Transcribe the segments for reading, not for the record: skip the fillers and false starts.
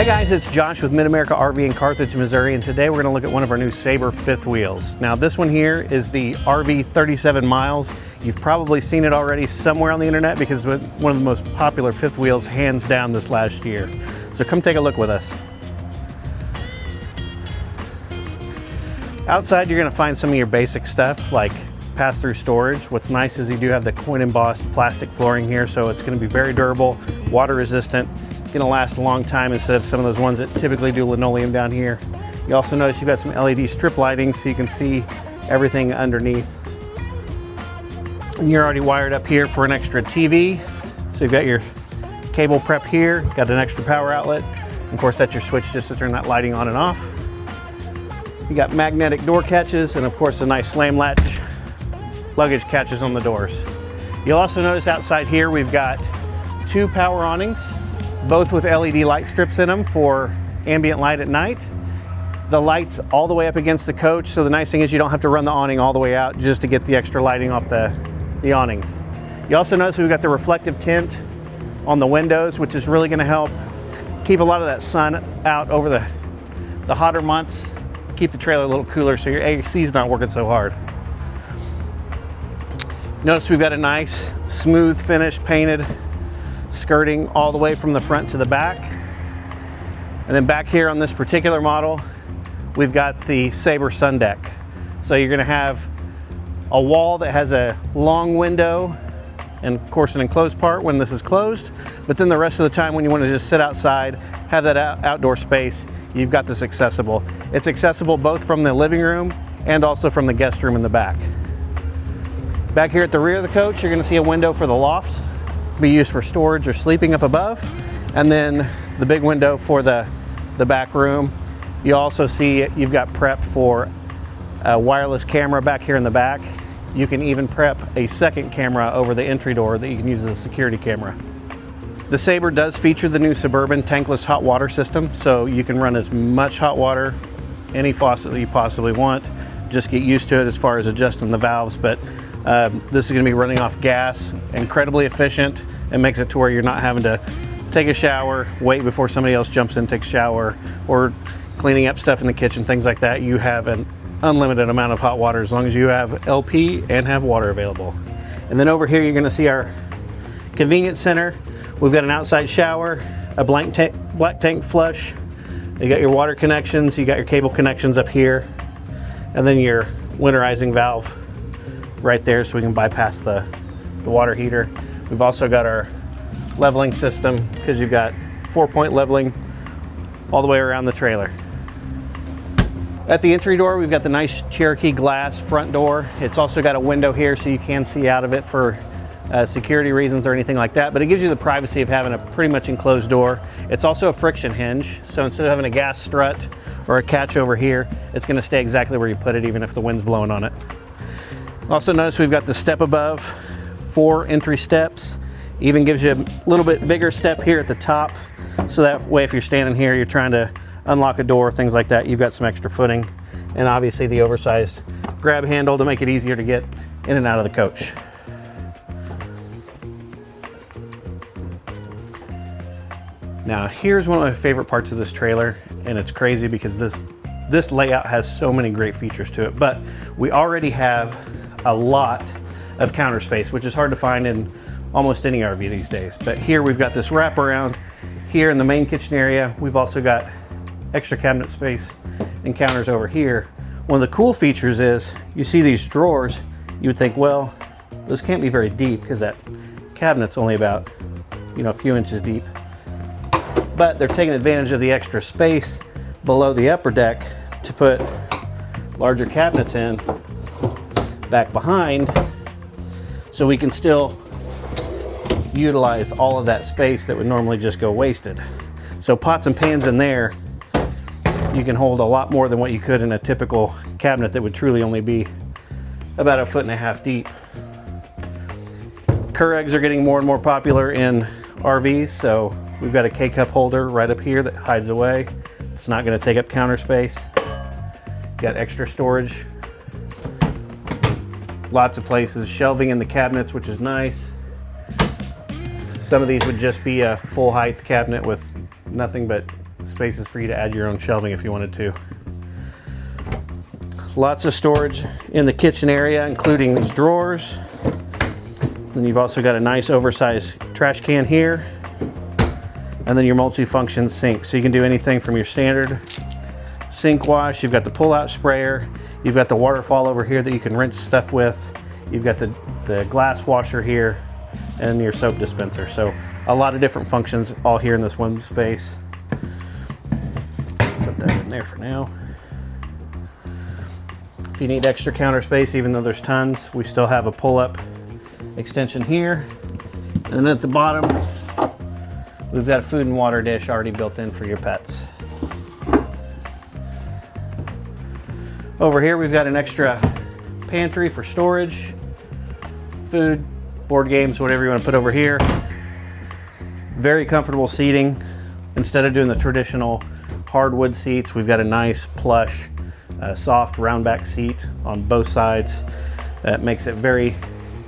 Hey guys, it's Josh with Mid-America RV in Carthage, Missouri, and today we're going to look at one of our new Sabre fifth wheels. Now this one here is the RV 37 miles. You've probably seen it already somewhere on the internet because it's one of the most popular fifth wheels hands down this last year. So come take a look with us. Outside you're going to find some of your basic stuff like pass-through storage. What's nice is you do have the coin embossed plastic flooring here, so it's going to be very durable, water resistant. Going to last a long time instead of some of those ones that typically do linoleum down here. You also notice you've got some LED strip lighting so you can see everything underneath. And you're already wired up here for an extra TV. So you've got your cable prep here, got an extra power outlet. And of course that's your switch just to turn that lighting on and off. You got magnetic door catches and of course a nice slam latch luggage catches on the doors. You'll also notice outside here we've got two power awnings, both with LED light strips in them for ambient light at night. The light's all the way up against the coach, so the nice thing is you don't have to run the awning all the way out just to get the extra lighting off the awnings. You also notice we've got the reflective tint on the windows, which is really going to help keep a lot of that sun out over the hotter months, keep the trailer a little cooler so your AC is not working so hard. Notice we've got a nice smooth finish painted skirting all the way from the front to the back. And then back here on this particular model, we've got the Sabre sun deck. So you're gonna have a wall that has a long window and of course an enclosed part when this is closed, but then the rest of the time when you wanna just sit outside, have that outdoor space, you've got this accessible. It's accessible both from the living room and also from the guest room in the back. Back here at the rear of the coach, you're gonna see a window for the loft, be used for storage or sleeping up above, and then the big window for the back room. You also see you've got prep for a wireless camera back here in the back. You can even prep a second camera over the entry door that you can use as a security camera. The Sabre does feature the new Suburban tankless hot water system, so you can run as much hot water, any faucet that you possibly want. Just get used to it as far as adjusting the valves, but this is going to be running off gas, incredibly efficient, and makes it to where you're not having to take a shower, wait before somebody else jumps in, takes a shower, or cleaning up stuff in the kitchen, things like that. You have an unlimited amount of hot water as long as you have LP and have water available. And then over here you're going to see our convenience center. We've got an outside shower, a black tank flush, you got your water connections, you got your cable connections up here, and then your winterizing valve right there so we can bypass the water heater. We've also got our leveling system because you've got 4-point leveling all the way around the trailer. At the entry door, we've got the nice Cherokee glass front door. It's also got a window here so you can see out of it for security reasons or anything like that, but it gives you the privacy of having a pretty much enclosed door. It's also a friction hinge, so instead of having a gas strut or a catch over here, it's going to stay exactly where you put it even if the wind's blowing on it. Also notice we've got the step above, 4 entry steps. Even gives you a little bit bigger step here at the top, so that way if you're standing here, you're trying to unlock a door, things like that, you've got some extra footing. And obviously the oversized grab handle to make it easier to get in and out of the coach. Now here's one of my favorite parts of this trailer, and it's crazy because this layout has so many great features to it, but we already have a lot of counter space, which is hard to find in almost any RV these days. But here we've got this wraparound here in the main kitchen area. We've also got extra cabinet space and counters over here. One of the cool features is you see these drawers. You would think, well, those can't be very deep because that cabinet's only about, a few inches deep. But they're taking advantage of the extra space below the upper deck to put larger cabinets in back behind, so we can still utilize all of that space that would normally just go wasted. So pots and pans in there, you can hold a lot more than what you could in a typical cabinet that would truly only be about 1.5 feet deep. Keurigs are getting more and more popular in RVs, so we've got a K-cup holder right up here that hides away. It's not going to take up counter space. Got extra storage, lots of places, shelving in the cabinets, which is nice. Some of these would just be a full height cabinet with nothing but spaces for you to add your own shelving if you wanted to. Lots of storage in the kitchen area, including these drawers. Then you've also got a nice oversized trash can here. And then your multi-function sink. So you can do anything from your standard sink wash. You've got the pull-out sprayer. You've got the waterfall over here that you can rinse stuff with. You've got the glass washer here and your soap dispenser. So a lot of different functions all here in this one space. Set that in there for now. If you need extra counter space, even though there's tons, we still have a pull-up extension here. And then at the bottom, we've got a food and water dish already built in for your pets. Over here, we've got an extra pantry for storage, food, board games, whatever you want to put over here. Very comfortable seating. Instead of doing the traditional hardwood seats, we've got a nice plush, soft round back seat on both sides. That makes it very,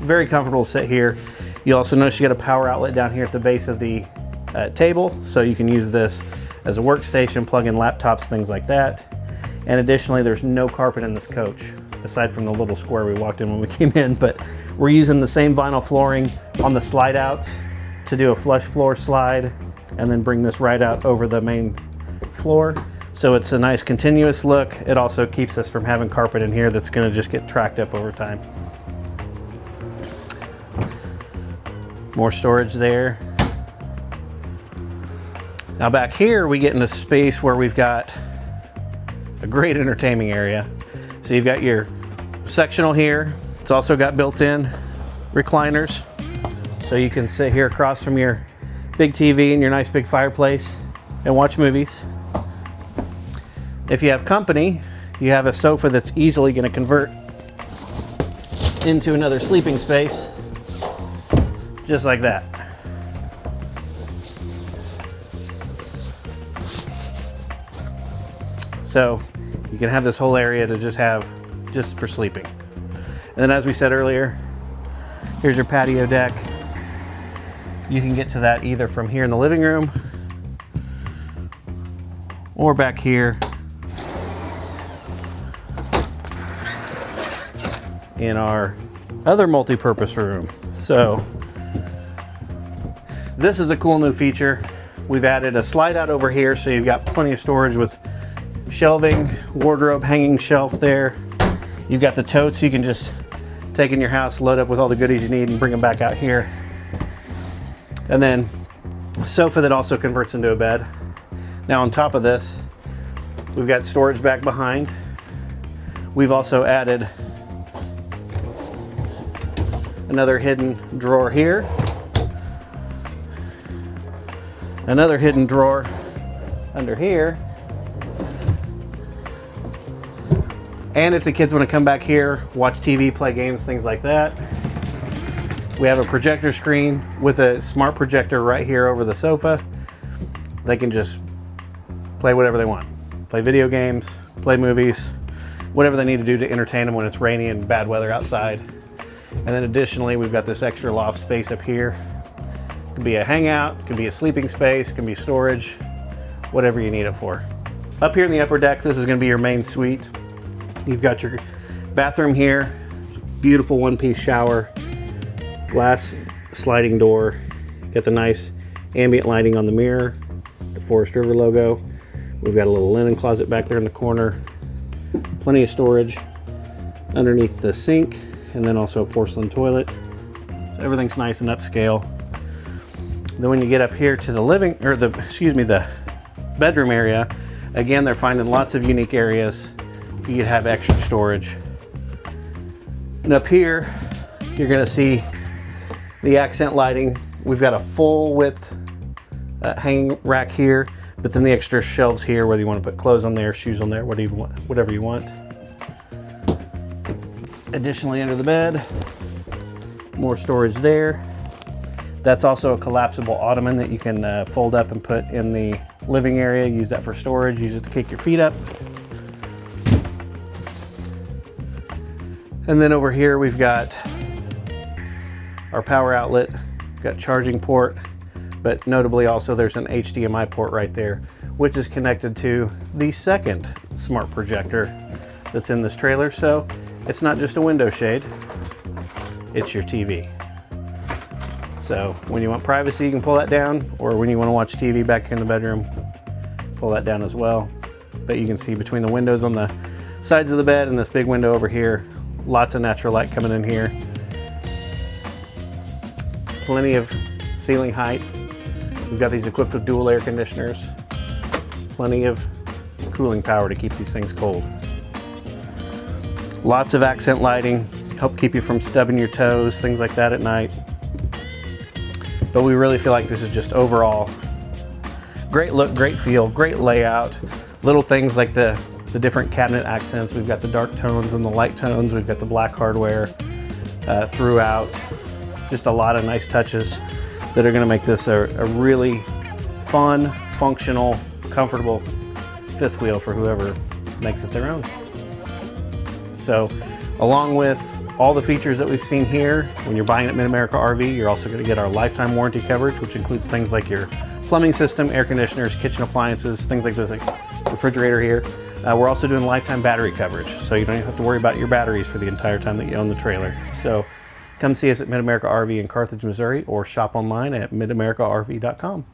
very comfortable to sit here. You also notice you got a power outlet down here at the base of the table, so you can use this as a workstation, plug in laptops, things like that. And additionally, there's no carpet in this coach, aside from the little square we walked in when we came in, but we're using the same vinyl flooring on the slide outs to do a flush floor slide and then bring this right out over the main floor. So it's a nice continuous look. It also keeps us from having carpet in here that's gonna just get tracked up over time. More storage there. Now back here, we get into space where we've got a great entertaining area. So you've got your sectional here. It's also got built-in recliners. So you can sit here across from your big TV and your nice big fireplace and watch movies. If you have company, you have a sofa that's easily going to convert into another sleeping space, just like that. So you can have this whole area to just for sleeping. And then, as we said earlier, here's your patio deck. You can get to that either from here in the living room or back here in our other multi-purpose room. So this is a cool new feature. We've added a slide out over here, so you've got plenty of storage with shelving, wardrobe, hanging shelf there. You've got the totes you can just take in your house, load up with all the goodies you need and bring them back out here. And then a sofa that also converts into a bed. Now on top of this, we've got storage back behind. We've also added another hidden drawer here. Another hidden drawer under here. And if the kids want to come back here, watch TV, play games, things like that, we have a projector screen with a smart projector right here over the sofa. They can just play whatever they want. Play video games, play movies, whatever they need to do to entertain them when it's rainy and bad weather outside. And then additionally, we've got this extra loft space up here. It could be a hangout, it could be a sleeping space, it can be storage, whatever you need it for. Up here in the upper deck, this is going to be your main suite. You've got your bathroom here, beautiful one-piece shower, glass sliding door, got the nice ambient lighting on the mirror, the Forest River logo. We've got a little linen closet back there in the corner, plenty of storage underneath the sink, and then also a porcelain toilet. So everything's nice and upscale. Then when you get up here to the bedroom area, again, they're finding lots of unique areas for you to have extra storage. And up here, you're gonna see the accent lighting. We've got a full width hanging rack here, but then the extra shelves here, whether you want to put clothes on there, shoes on there, whatever you want. Additionally, under the bed, more storage there. That's also a collapsible ottoman that you can fold up and put in the living area. Use that for storage, use it to kick your feet up. And then over here, we've got our power outlet, got charging port, but notably also there's an HDMI port right there which is connected to the second smart projector that's in this trailer. So it's not just a window shade, it's your TV. So when you want privacy, you can pull that down, or when you want to watch TV back in the bedroom, pull that down as well. But you can see between the windows on the sides of the bed and this big window over here, lots of natural light coming in here. Plenty of ceiling height. We've got these equipped with dual air conditioners. Plenty of cooling power to keep these things cold. Lots of accent lighting, help keep you from stubbing your toes, things like that at night. But we really feel like this is just overall great look, great feel, great layout. Little things like the different cabinet accents. We've got the dark tones and the light tones. We've got the black hardware throughout. Just a lot of nice touches that are going to make this a really fun, functional, comfortable fifth wheel for whoever makes it their own. So along with all the features that we've seen here, when you're buying at Mid-America RV, you're also going to get our lifetime warranty coverage, which includes things like your plumbing system, air conditioners, kitchen appliances, things like this, like refrigerator here. We're also doing lifetime battery coverage, so you don't even have to worry about your batteries for the entire time that you own the trailer. So come see us at Mid-America RV in Carthage, Missouri, or shop online at midamericarv.com.